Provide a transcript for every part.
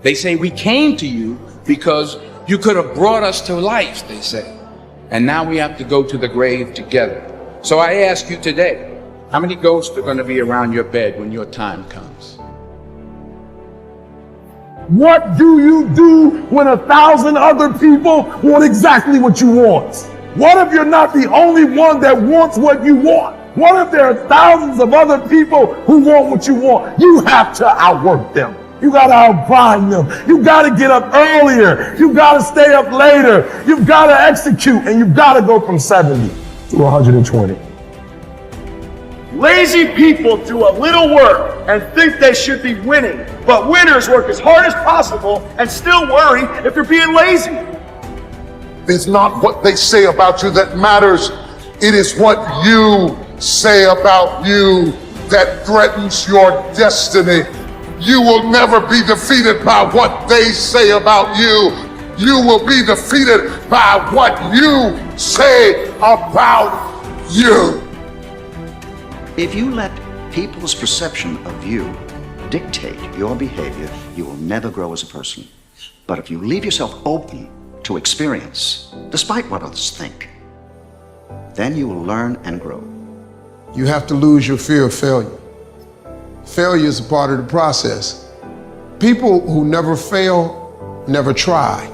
They say we came to you because you could have brought us to life, they say. And now we have to go to the grave together. So I ask you today, how many ghosts are going to be around your bed when your time comes? What do you do when 1,000 other people want exactly what you want? What if you're not the only one that wants what you want? What if there are thousands of other people who want what you want? You have to outwork them. You got to outbind them. You got to get up earlier. You got to stay up later. You've got to execute, and you've got to go from 70 to 120. Lazy people do a little work and think they should be winning, but winners work as hard as possible and still worry if you're being lazy. It's not what they say about you that matters. It is what you say about you that threatens your destiny. You will never be defeated by what they say about you. You will be defeated by what you say about you. If you let people's perception of you dictate your behavior, you will never grow as a person. But if you leave yourself open to experience, despite what others think, then you will learn and grow. You have to lose your fear of failure. Failure is a part of the process. People who never fail, never try.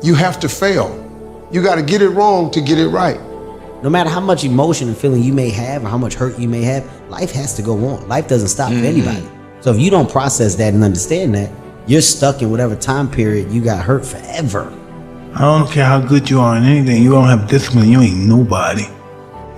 You have to fail. You got to get it wrong to get it right. No matter how much emotion and feeling you may have or how much hurt you may have, life has to go on. Life doesn't stop for anybody. So if you don't process that and understand that, you're stuck in whatever time period you got hurt forever. I don't care how good you are in anything, you don't have discipline, you ain't nobody.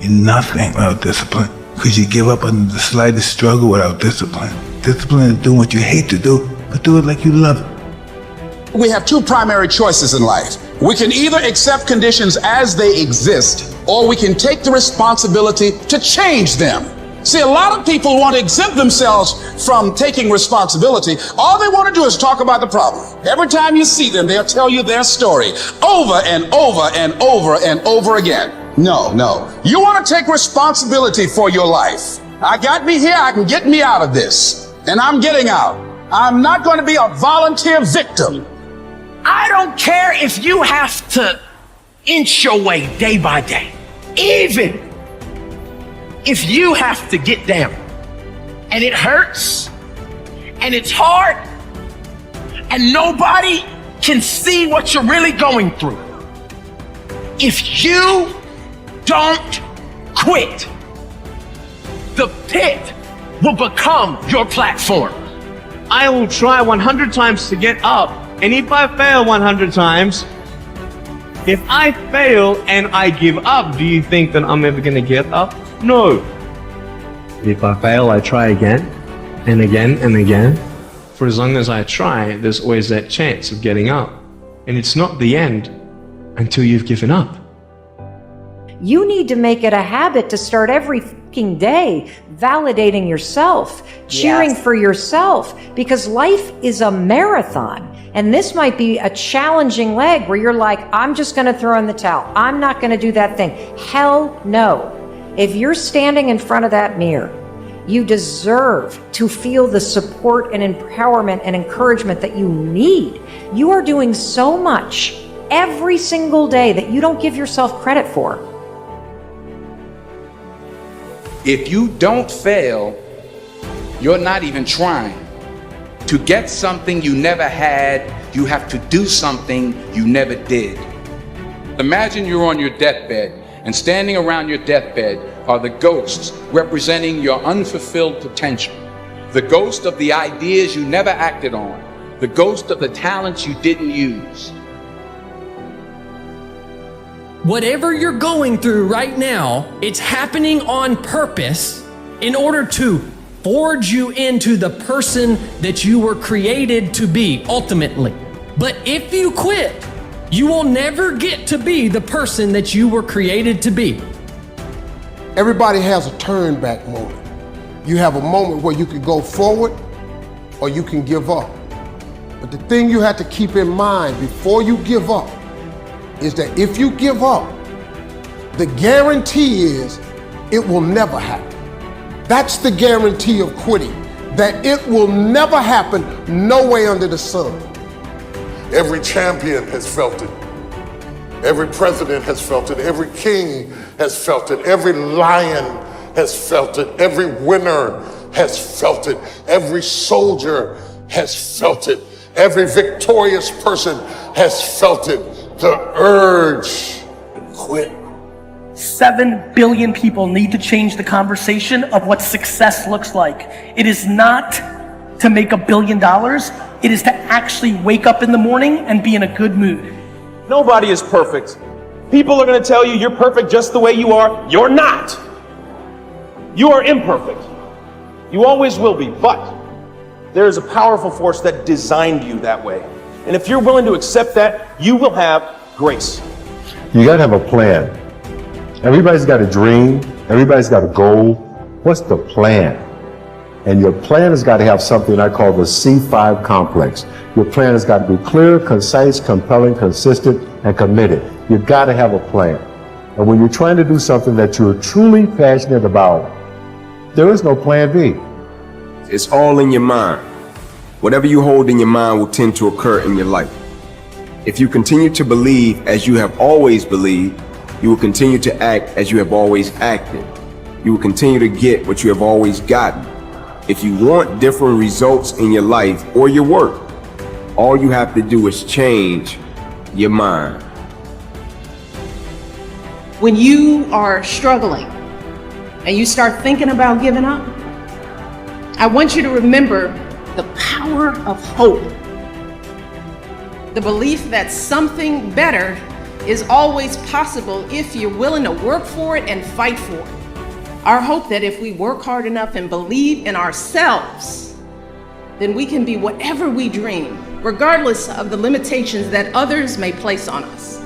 You're nothing without discipline. Because you give up under the slightest struggle without discipline. Discipline is doing what you hate to do, but do it like you love it. We have two primary choices in life. We can either accept conditions as they exist, or we can take the responsibility to change them. See, a lot of people want to exempt themselves from taking responsibility. All they want to do is talk about the problem. Every time you see them, they'll tell you their story over and over and over and over again. No. You want to take responsibility for your life. I got me here, I can get me out of this. And I'm getting out. I'm not going to be a volunteer victim. I don't care if you have to inch your way day by day. Even if you have to get down and it hurts and it's hard and nobody can see what you're really going through. If you don't quit, the pit will become your platform. I will try 100 times to get up, and if I fail 100 times, if I fail and I give up, do you think that I'm ever gonna get up? No. If I fail, I try again and again and again. For as long as I try, there's always that chance of getting up. And it's not the end until you've given up. You need to make it a habit to start every fucking day validating yourself, cheering for yourself, because life is a marathon. And this might be a challenging leg where you're like, I'm just going to throw in the towel. I'm not going to do that thing. Hell no. If you're standing in front of that mirror, you deserve to feel the support and empowerment and encouragement that you need. You are doing so much every single day that you don't give yourself credit for. If you don't fail, you're not even trying. To get something you never had, you have to do something you never did. Imagine you're on your deathbed, and standing around your deathbed are the ghosts representing your unfulfilled potential. The ghost of the ideas you never acted on. The ghost of the talents you didn't use. Whatever you're going through right now, it's happening on purpose in order to forge you into the person that you were created to be, ultimately. But if you quit, you will never get to be the person that you were created to be. Everybody has a turn back moment. You have a moment where you can go forward or you can give up. But the thing you have to keep in mind before you give up is that if you give up, the guarantee is it will never happen. That's the guarantee of quitting. that it will never happen no way under the sun. Every champion has felt it. Every president has felt it. Every king has felt it. Every lion has felt it. Every winner has felt it. Every soldier has felt it. Every victorious person has felt it. The urge to quit. 7 billion people need to change the conversation of what success looks like. It is not to make $1 billion. It is to actually wake up in the morning and be in a good mood. Nobody is perfect. People are going to tell you you're perfect just the way you are. You're not. You are imperfect. You always will be, but there is a powerful force that designed you that way. And if you're willing to accept that, you will have grace. You gotta have a plan. Everybody's got a dream. Everybody's got a goal. What's the plan? And your plan has got to have something I call the C5 complex. Your plan has got to be clear, concise, compelling, consistent, and committed. You've got to have a plan. And when you're trying to do something that you're truly passionate about, there is no plan B. It's all in your mind. Whatever you hold in your mind will tend to occur in your life. If you continue to believe as you have always believed, you will continue to act as you have always acted. You will continue to get what you have always gotten. If you want different results in your life or your work, all you have to do is change your mind. When you are struggling and you start thinking about giving up, I want you to remember the power of hope. The belief that something better is always possible if you're willing to work for it and fight for it. Our hope that if we work hard enough and believe in ourselves, then we can be whatever we dream, regardless of the limitations that others may place on us.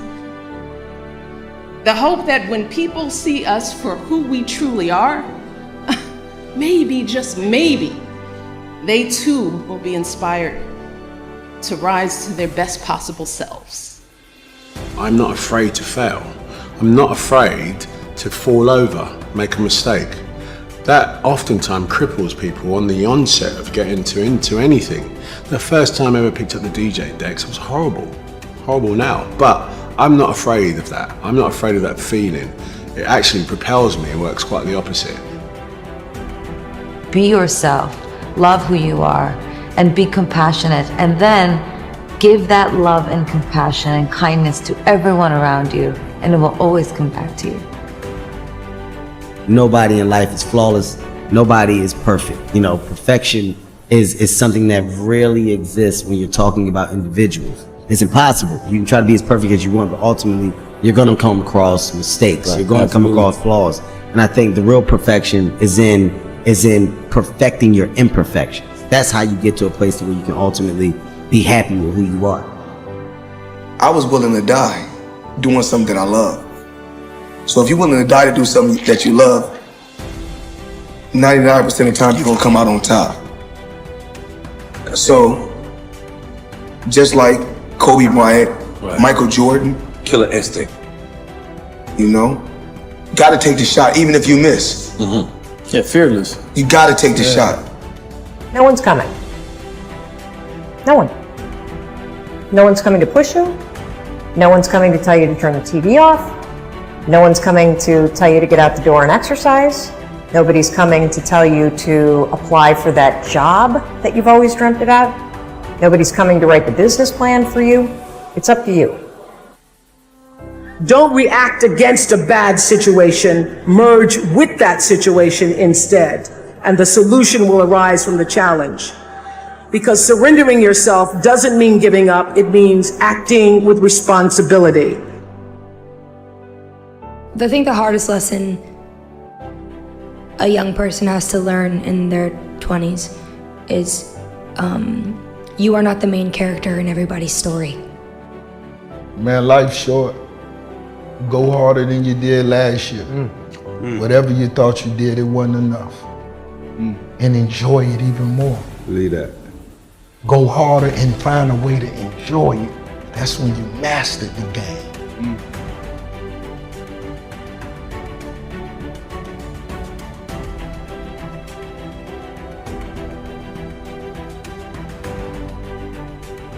The hope that when people see us for who we truly are, maybe, just maybe, they too will be inspired to rise to their best possible selves. I'm not afraid to fail. I'm not afraid to fall over, make a mistake. That oftentimes cripples people on the onset of getting into anything. The first time I ever picked up the DJ decks, it was horrible now. But I'm not afraid of that. I'm not afraid of that feeling. It actually propels me and works quite the opposite. Be yourself, love who you are, and be compassionate, and then give that love and compassion and kindness to everyone around you, and it will always come back to you. Nobody in life is flawless. Nobody is perfect. You know, perfection is something that rarely exists when you're talking about individuals. It's impossible. You can try to be as perfect as you want, but ultimately you're going to come across mistakes. Right. You're going to come across flaws. And I think the real perfection is in perfecting your imperfections. That's how you get to a place where you can ultimately be happy with who you are. I was willing to die doing something that I love. So if you're willing to die to do something that you love, 99% of the time you're gonna come out on top. So, just like Kobe Bryant, right. Michael Jordan, killer instinct. You know, gotta take the shot even if you miss. Yeah, fearless. You gotta take the shot. No one's coming. No one. No one's coming to push you. No one's coming to tell you to turn the TV off. No one's coming to tell you to get out the door and exercise. Nobody's coming to tell you to apply for that job that you've always dreamt about. Nobody's coming to write the business plan for you. It's up to you. Don't react against a bad situation, merge with that situation instead, and the solution will arise from the challenge. Because surrendering yourself doesn't mean giving up, it means acting with responsibility. I think the hardest lesson a young person has to learn in their 20s is you are not the main character in everybody's story. Man, life's short. Go harder than you did last year. Whatever you thought you did, it wasn't enough. And enjoy it even more. Believe that. Go harder and find a way to enjoy it. That's when you mastered the game.